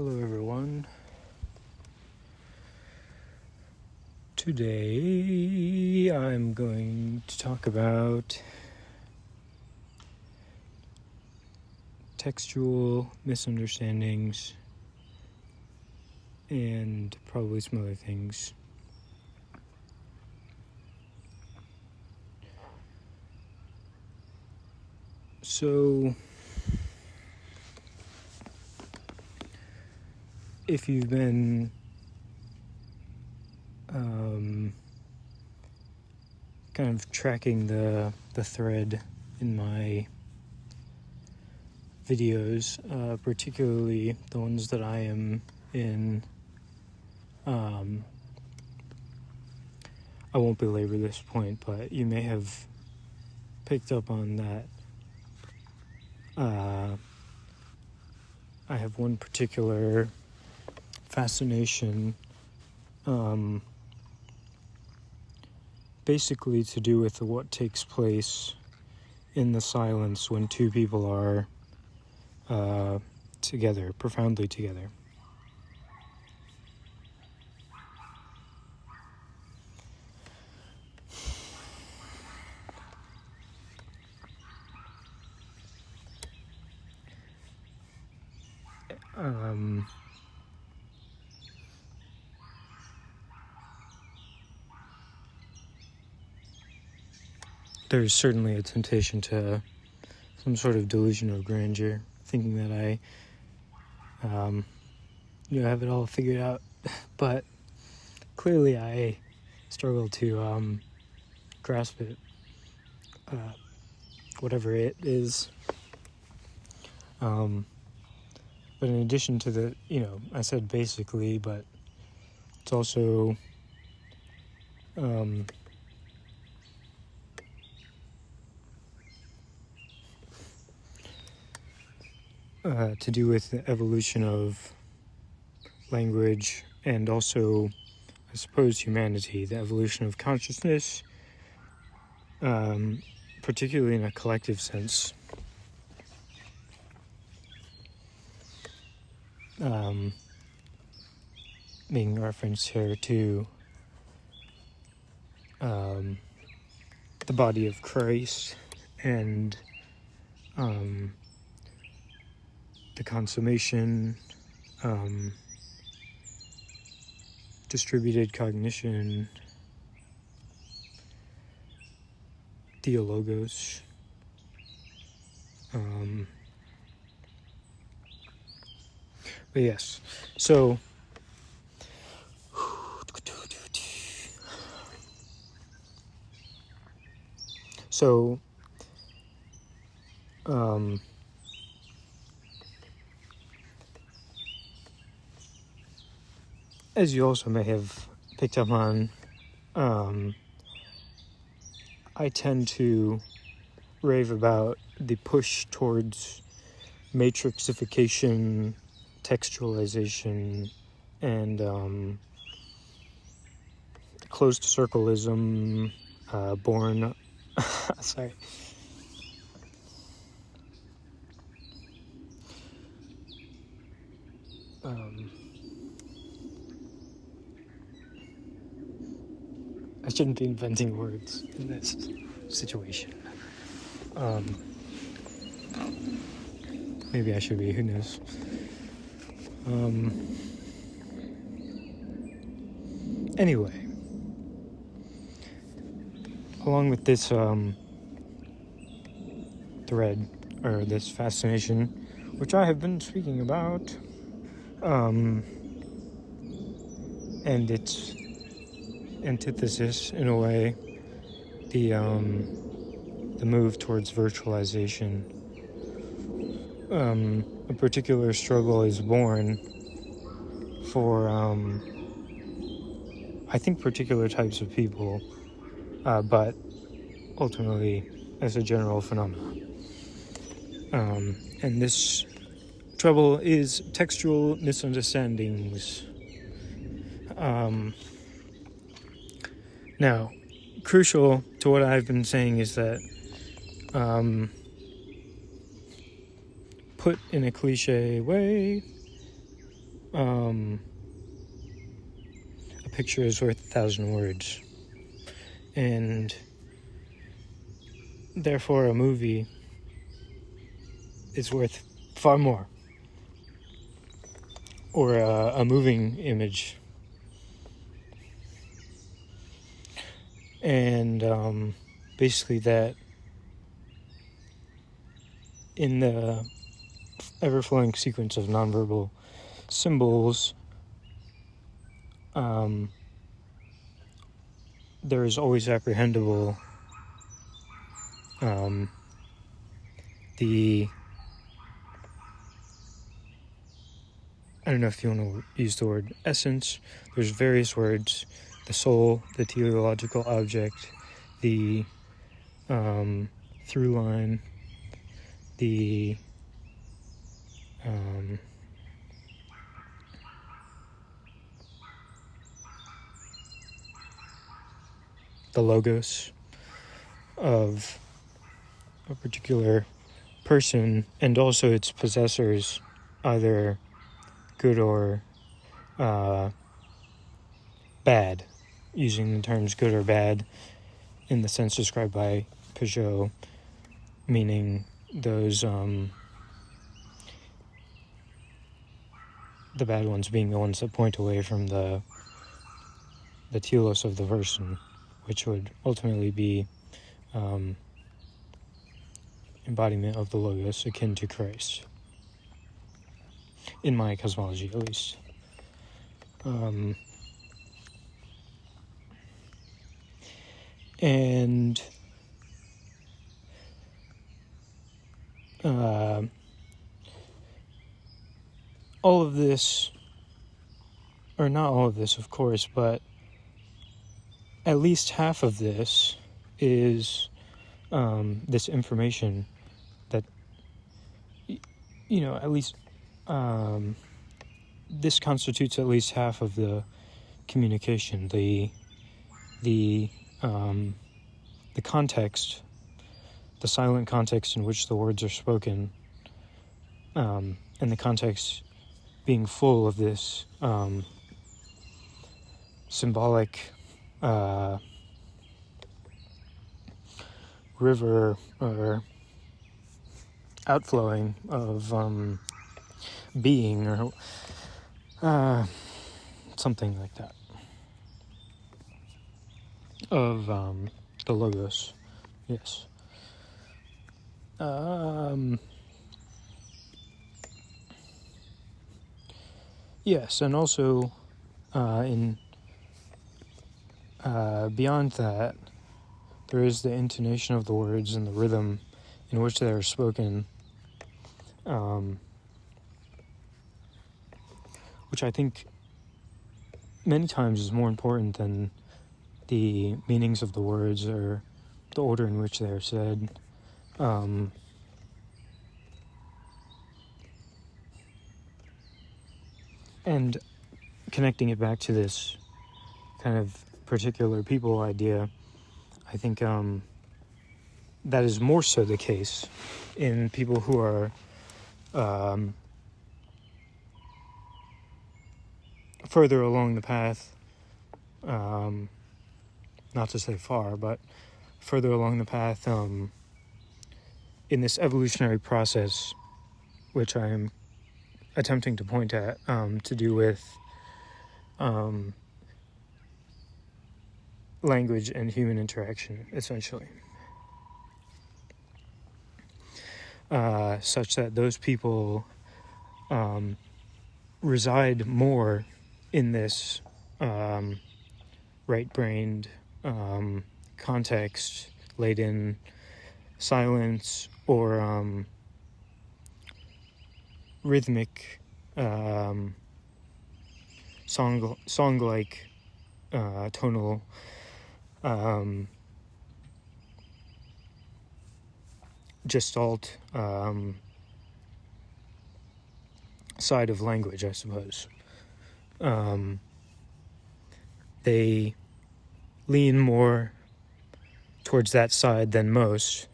Hello everyone. Today I'm going to talk about textual misunderstandings and probably some other things. So, if you've been kind of tracking the thread in my videos, particularly the ones that I am in, I won't belabor this point, but you may have picked up on that. I have one particular fascination, basically to do with what takes place in the silence when two people are together, profoundly together. There's certainly a temptation to some sort of delusion of grandeur, thinking that I have it all figured out, but clearly I struggle to grasp it, whatever it is. But in addition to the, I said basically, but it's also to do with the evolution of language and also, I suppose, humanity, the evolution of consciousness, particularly in a collective sense. Making reference here to the body of Christ and the consummation, distributed cognition, theologos, but yes, so as you also may have picked up on, I tend to rave about the push towards matrixification, textualization, and closed circleism, born sorry. I shouldn't be inventing words in this situation. Maybe I should be, who knows. Anyway, along with this thread, or this fascination, which I have been speaking about, and its antithesis, in a way, the move towards virtualization. A particular struggle is born for, I think, particular types of people, but ultimately as a general phenomenon. And this trouble is textual misunderstandings. Now, crucial to what I've been saying is that, put in a cliche way, a picture is worth 1,000 words, and therefore a movie is worth far more, or a moving image. And basically that in the ever-flowing sequence of nonverbal symbols, there is always apprehendable I don't know if you want to use the word essence. There's various words: the soul, the teleological object, the through line, the logos of a particular person, and also its possessors, either good or bad, using the terms good or bad in the sense described by Peugeot, meaning those the bad ones being the ones that point away from the telos of the person, which would ultimately be embodiment of the logos, akin to Christ, in my cosmology at least. And all of this, or not all of this, of course, but at least half of this is this information that, at least this constitutes at least half of the communication, the context, the silent context in which the words are spoken, and the context being full of this symbolic river or outflowing of being, or something like that, of the logos. Yes. Yes, and also in beyond that, there is the intonation of the words and the rhythm in which they are spoken, which I think many times is more important than the meanings of the words or the order in which they are said. And connecting it back to this kind of particular people idea, I think that is more so the case in people who are further along the path, not to say far, but further along the path in this evolutionary process, which I am attempting to point at, to do with language and human interaction, essentially. Such that those people reside more in this right-brained, context-laden silence or rhythmic, song-like, tonal, gestalt side of language, I suppose. They lean more towards that side than most,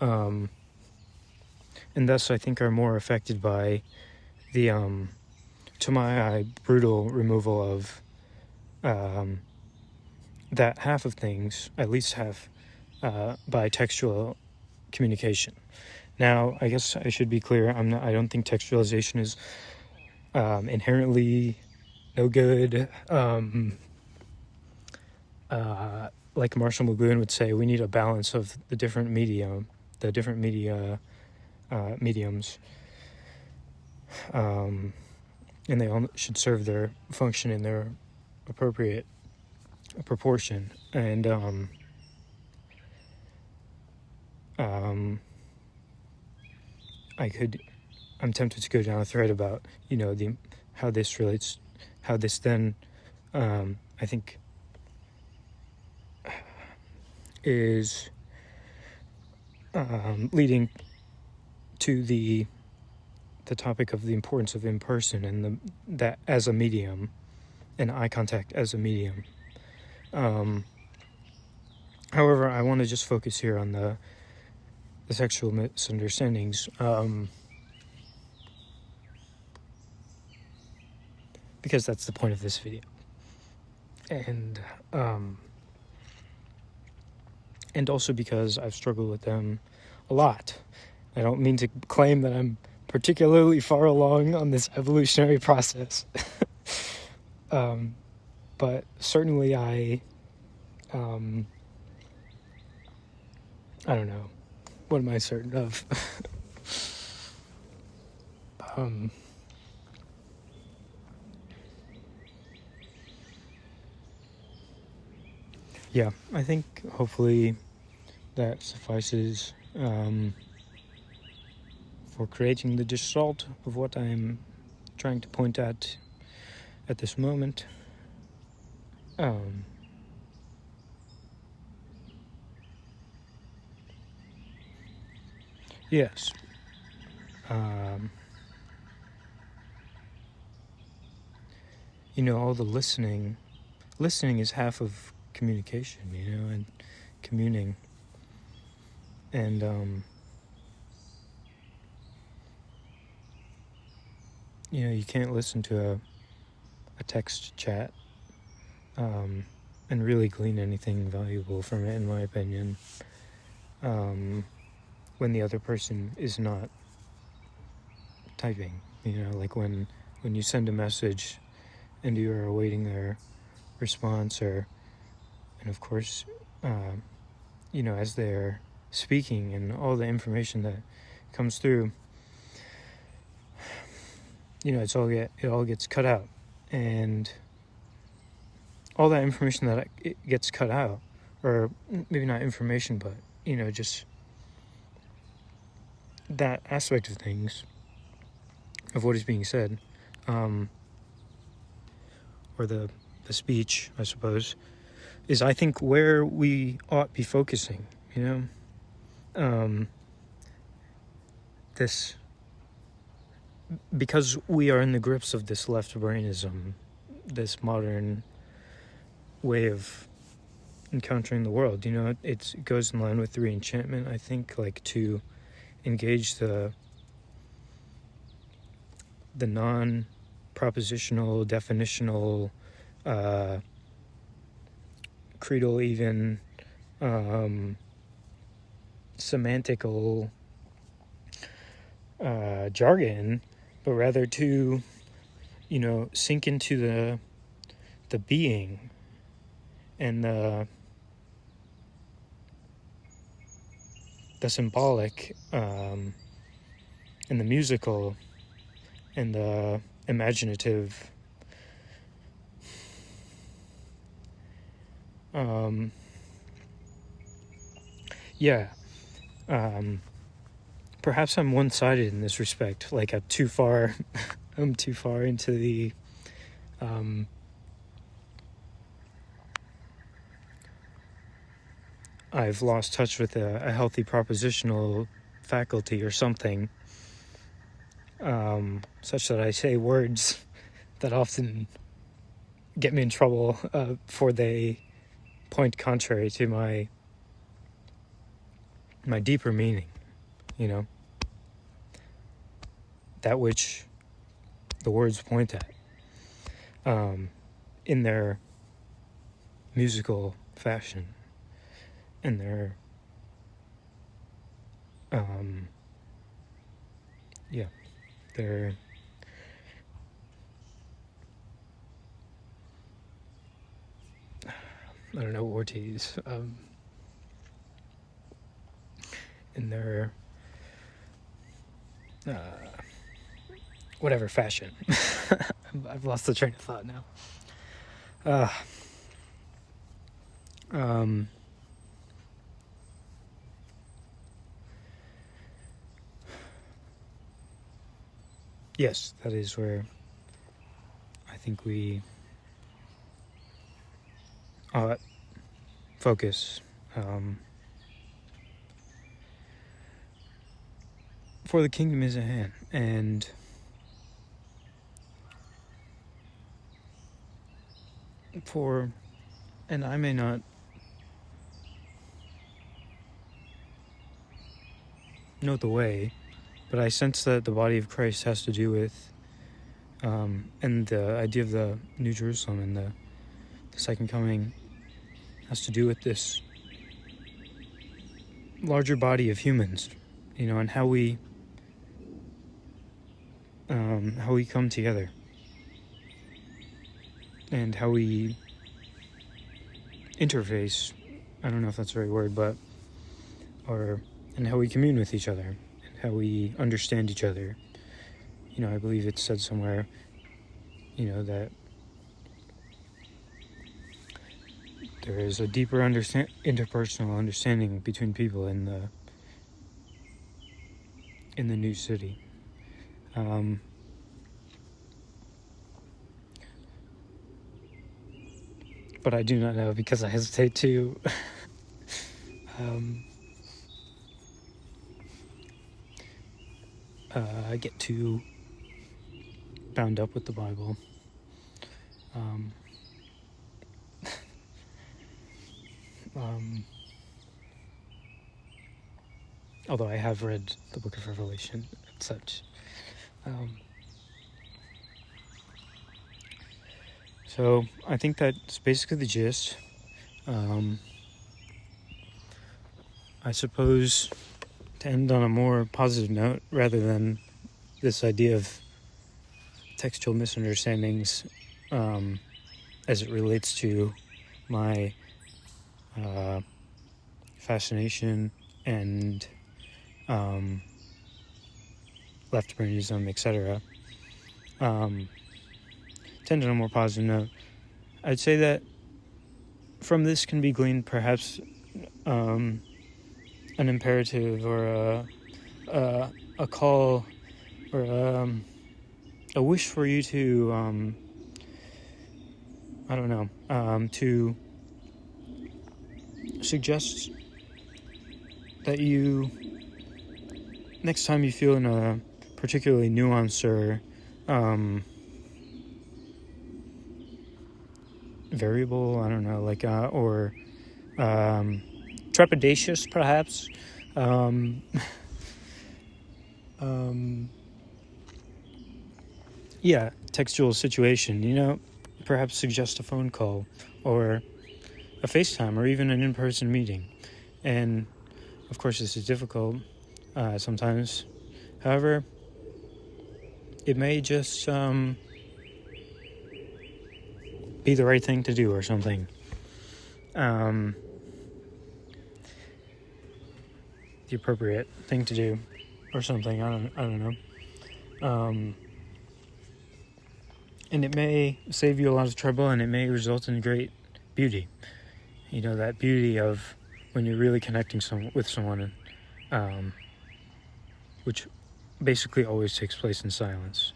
and thus I think are more affected by the to my eye, brutal removal of that half of things, at least half, by textual communication. Now, I guess I should be clear. I don't think textualization is inherently no good. Like Marshall McLuhan would say, we need a balance of the different media, mediums, and they all should serve their function in their appropriate proportion. And I'm tempted to go down a thread about how this relates, how this then I think is leading to the topic of the importance of in-person and that as a medium, and eye contact as a medium. However, I want to just focus here on the textual misunderstandings, because that's the point of this video, and also because I've struggled with them a lot. I don't mean to claim that I'm particularly far along on this evolutionary process, but certainly I don't know. What am I certain of? Yeah, I think hopefully that suffices for creating the gestalt of what I'm trying to point at this moment. Yes. All the listening is half of communication, and communing. And, you can't listen to a text chat and really glean anything valuable from it, in my opinion, when the other person is not typing. Like when you send a message and you are awaiting their response, and of course, as they're speaking and all the information that comes through, it all gets cut out, and all that information that it gets cut out, or maybe not information, but just that aspect of things, of what is being said, or the speech, I suppose, is, I think, where we ought be focusing, this, because we are in the grips of this left brainism, this modern way of encountering the world. It goes in line with the re-enchantment, I think, like to engage the non-propositional, definitional, creedal, even semantical jargon, but rather to sink into the being and the symbolic, and the musical and the imaginative, perhaps I'm one-sided in this respect, like I'm too far into the I've lost touch with a healthy propositional faculty or something, such that I say words that often get me in trouble, for they point contrary to my deeper meaning, that which the words point at, in their musical fashion, in their their I don't know what word to use, in their whatever fashion. I've lost the train of thought now. Yes, that is where I think we ought focus, for the kingdom is at hand, and I may not know the way, but I sense that the body of Christ has to do with, and the idea of the New Jerusalem and the second coming has to do with this larger body of humans, and how we come together, and how we interface. I don't know if that's the right word, and how we commune with each other, and how we understand each other. I believe it's said somewhere, that there is a deeper interpersonal understanding between people in the new city. But I do not know, because I hesitate to get too bound up with the Bible. Although I have read the book of Revelation and such. So I think that's basically the gist. I suppose, to end on a more positive note, rather than this idea of textual misunderstandings, as it relates to my fascination and left-brainism, etc. To end on a more positive note, I'd say that from this can be gleaned perhaps an imperative, or a call, or a wish for you to to suggest that you, next time you feel in a particularly nuanced or variable, or trepidatious, perhaps, textual situation, perhaps suggest a phone call, or a FaceTime, or even an in-person meeting. And of course this is difficult sometimes. However, it may just be the right thing to do, or something. The appropriate thing to do, or something. I don't know. And it may save you a lot of trouble, and it may result in great beauty. That beauty of when you're really connecting with someone, which basically always takes place in silence.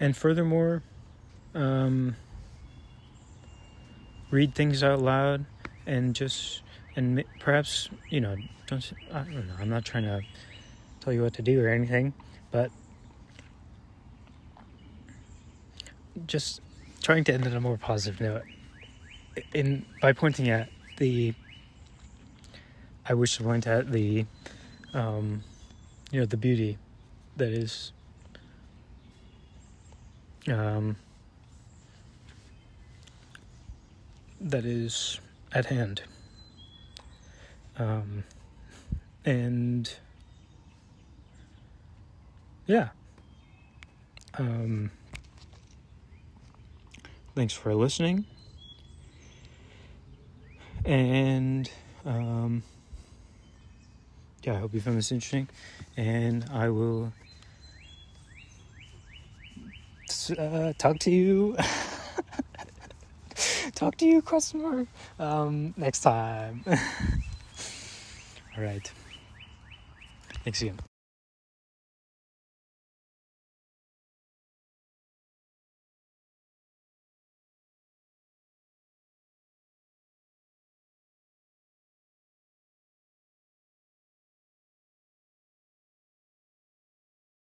And furthermore, read things out loud, and perhaps, I don't know, I'm not trying to tell you what to do or anything, but just trying to end on a more positive note. by pointing at the, I wish to point at the, the beauty that is, at hand. And yeah. Thanks for listening. And I hope you found this interesting. And I will talk to you customer, next time. All right. Thanks again.